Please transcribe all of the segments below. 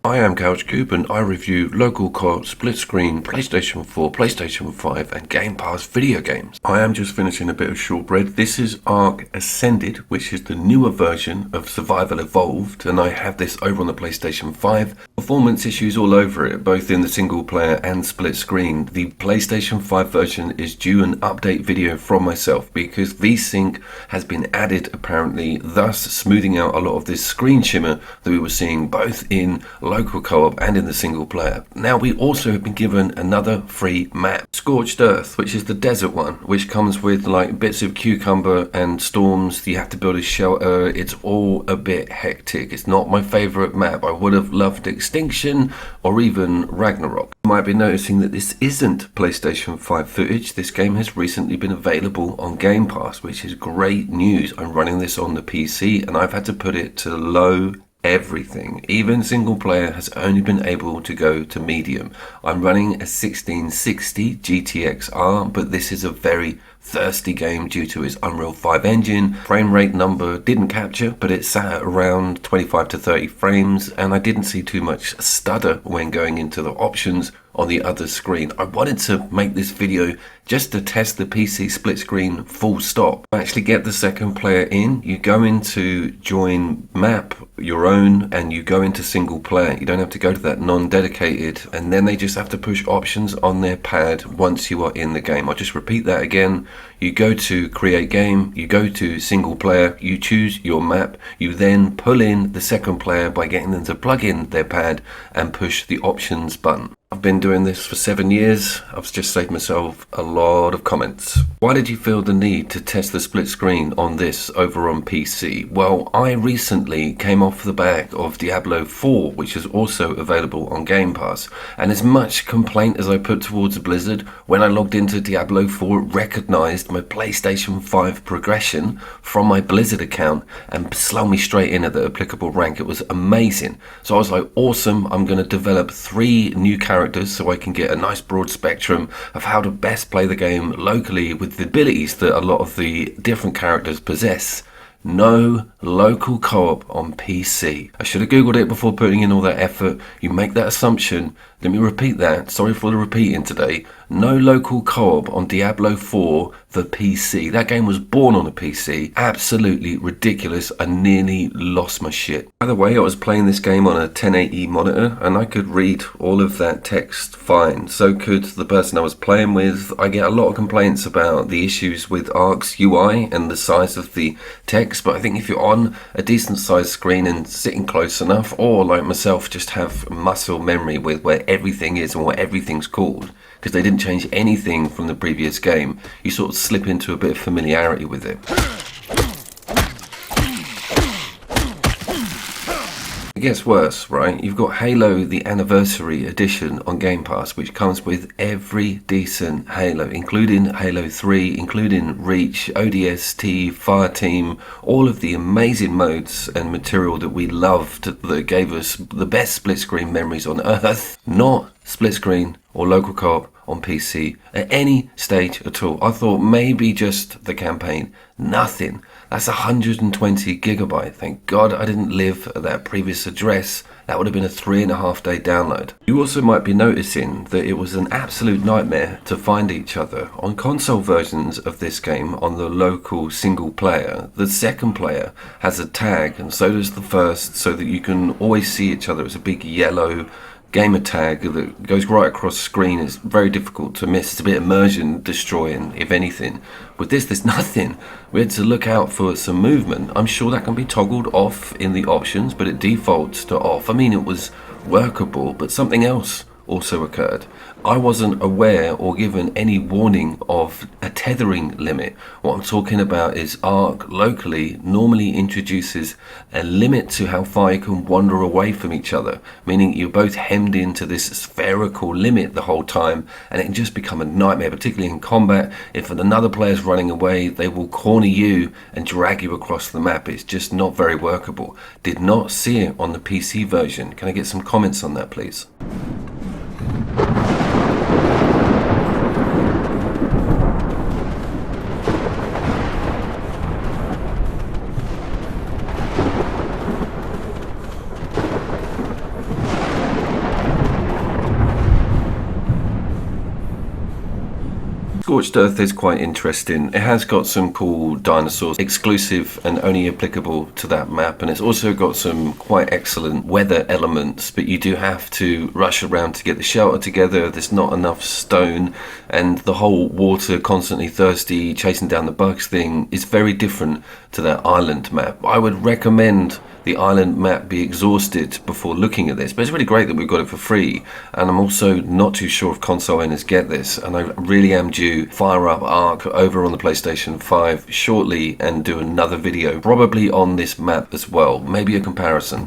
I am CouchCube and I review local co-op, split screen, PlayStation 4, PlayStation 5 and Game Pass video games. I am just finishing a bit of shortbread. This is Ark Ascended, which is the newer version of Survival Evolved, and I have this over on the PlayStation 5. Performance issues all over it, both in the single player and split screen. The PlayStation 5 version is due an update video from myself because VSync has been added apparently, thus smoothing out a lot of this screen shimmer that we were seeing both in local co-op and in the single player. Now we also have been given another free map, Scorched Earth, which is the desert one, which comes with like bits of cucumber and storms. You have to build a shelter. It's all a bit hectic. It's not my favorite map. I would have loved Extinction or even Ragnarok. You might be noticing that this isn't PlayStation 5 footage. This game has recently been available on Game Pass, which is great news. I'm running this on the PC and I've had to put it to low everything. Even single player has only been able to go to medium. I'm running a 1660 GTX R, but this is a very thirsty game due to its Unreal 5 engine. Frame rate number didn't capture, but it sat at around 25 to 30 frames, and I didn't see too much stutter when going into the options on the other screen. I wanted to make this video just to test the PC split screen full stop. Actually get the second player in, you go into join map, your own, and you go into single player. You don't have to go to that non-dedicated, and then they just have to push options on their pad once you are in the game. I'll just repeat that again. You go to create game, you go to single player, you choose your map, you then pull in the second player by getting them to plug in their pad and push the options button. I've been doing this for 7 years. I've just saved myself a lot of comments. Why did you feel the need to test the split screen on this over on PC? Well, I recently came off the back of Diablo 4, which is also available on Game Pass. And as much complaint as I put towards Blizzard, when I logged into Diablo 4, it recognized my PlayStation 5 progression from my Blizzard account and slung me straight in at the applicable rank. It was amazing. So I was like, awesome, I'm going to develop 3 new characters so I can get a nice broad spectrum of how to best play the game locally with the abilities that a lot of the different characters possess. No local co-op on PC. I should have googled it before putting in all that effort. You make that assumption. Let me repeat that. Sorry for the repeating today. No local co-op on Diablo 4 for PC. That game was born on a PC. Absolutely ridiculous. I nearly lost my shit. By the way, I was playing this game on a 1080 monitor and I could read all of that text fine. So could the person I was playing with. I get a lot of complaints about the issues with Ark's UI and the size of the text, but I think if you're on a decent sized screen and sitting close enough, or like myself, just have muscle memory with where everything is and what everything's called, because they didn't change anything from the previous game, you sort of slip into a bit of familiarity with it. It gets worse, right? You've got Halo the Anniversary Edition on Game Pass, which comes with every decent Halo, including Halo 3, including Reach, ODST, Fireteam, all of the amazing modes and material that we loved that gave us the best split screen memories on Earth. Not split screen or local co-op on PC at any stage at all. I thought maybe just the campaign. Nothing. That's 120 gigabyte. Thank God I didn't live at that previous address. That would have been a 3.5 day download. You also might be noticing that it was an absolute nightmare to find each other. On console versions of this game, on the local single player, the second player has a tag and so does the first, so that you can always see each other. It's a big yellow gamer tag that goes right across the screen. It's very difficult to miss. It's a bit immersion destroying, if anything. With this, there's nothing. We had to look out for some movement. I'm sure that can be toggled off in the options, but it defaults to off. I mean, it was workable, but something else also occurred. I wasn't aware or given any warning of a tethering limit. What I'm talking about is Ark locally normally introduces a limit to how far you can wander away from each other, meaning you're both hemmed into this spherical limit the whole time, and it can just become a nightmare, particularly in combat. If another player's running away, they will corner you and drag you across the map. It's just not very workable. Did not see it on the PC version. Can I get some comments on that, please? Scorched Earth is quite interesting. It has got some cool dinosaurs, exclusive and only applicable to that map, and it's also got some quite excellent weather elements, but you do have to rush around to get the shelter together. There's not enough stone, and the whole water constantly thirsty, chasing down the bugs thing is very different to that island map. I would recommend the island map be exhausted before looking at this, but it's really great that we've got it for free, and I'm also not too sure if console owners get this, and I really am due fire up Ark over on the PlayStation 5 shortly and do another video probably on this map as well, maybe a comparison.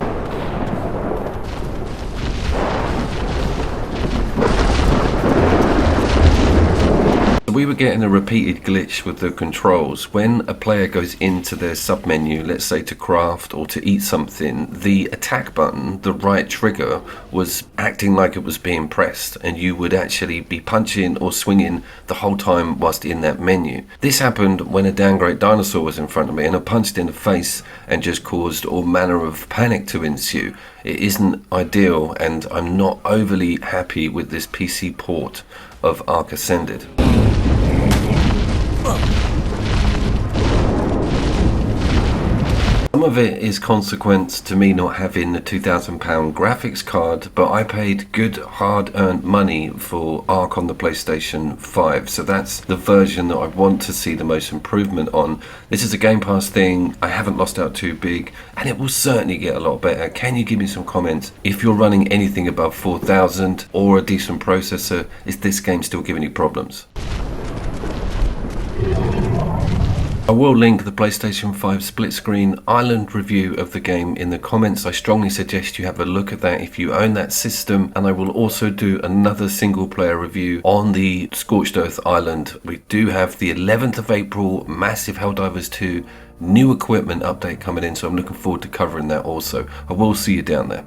We were getting a repeated glitch with the controls. When a player goes into their submenu, let's say to craft or to eat something, the attack button, the right trigger, was acting like it was being pressed, and you would actually be punching or swinging the whole time whilst in that menu. This happened when a damn great dinosaur was in front of me, and I punched in the face and just caused all manner of panic to ensue. It isn't ideal, and I'm not overly happy with this PC port of Ark Ascended. Some of it is consequence to me not having the £2,000 graphics card, but I paid good hard-earned money for Ark on the PlayStation 5, so that's the version that I want to see the most improvement on. This is a Game Pass thing, I haven't lost out too big, and it will certainly get a lot better. Can you give me some comments? If you're running anything above 4,000 or a decent processor, is this game still giving you problems? I will link the PlayStation 5 split screen island review of the game in the comments. I strongly suggest you have a look at that if you own that system, and I will also do another single player review on the Scorched Earth island. We do have the 11th of April massive Helldivers 2 new equipment update coming in, so I'm looking forward to covering that also. I will see you down there.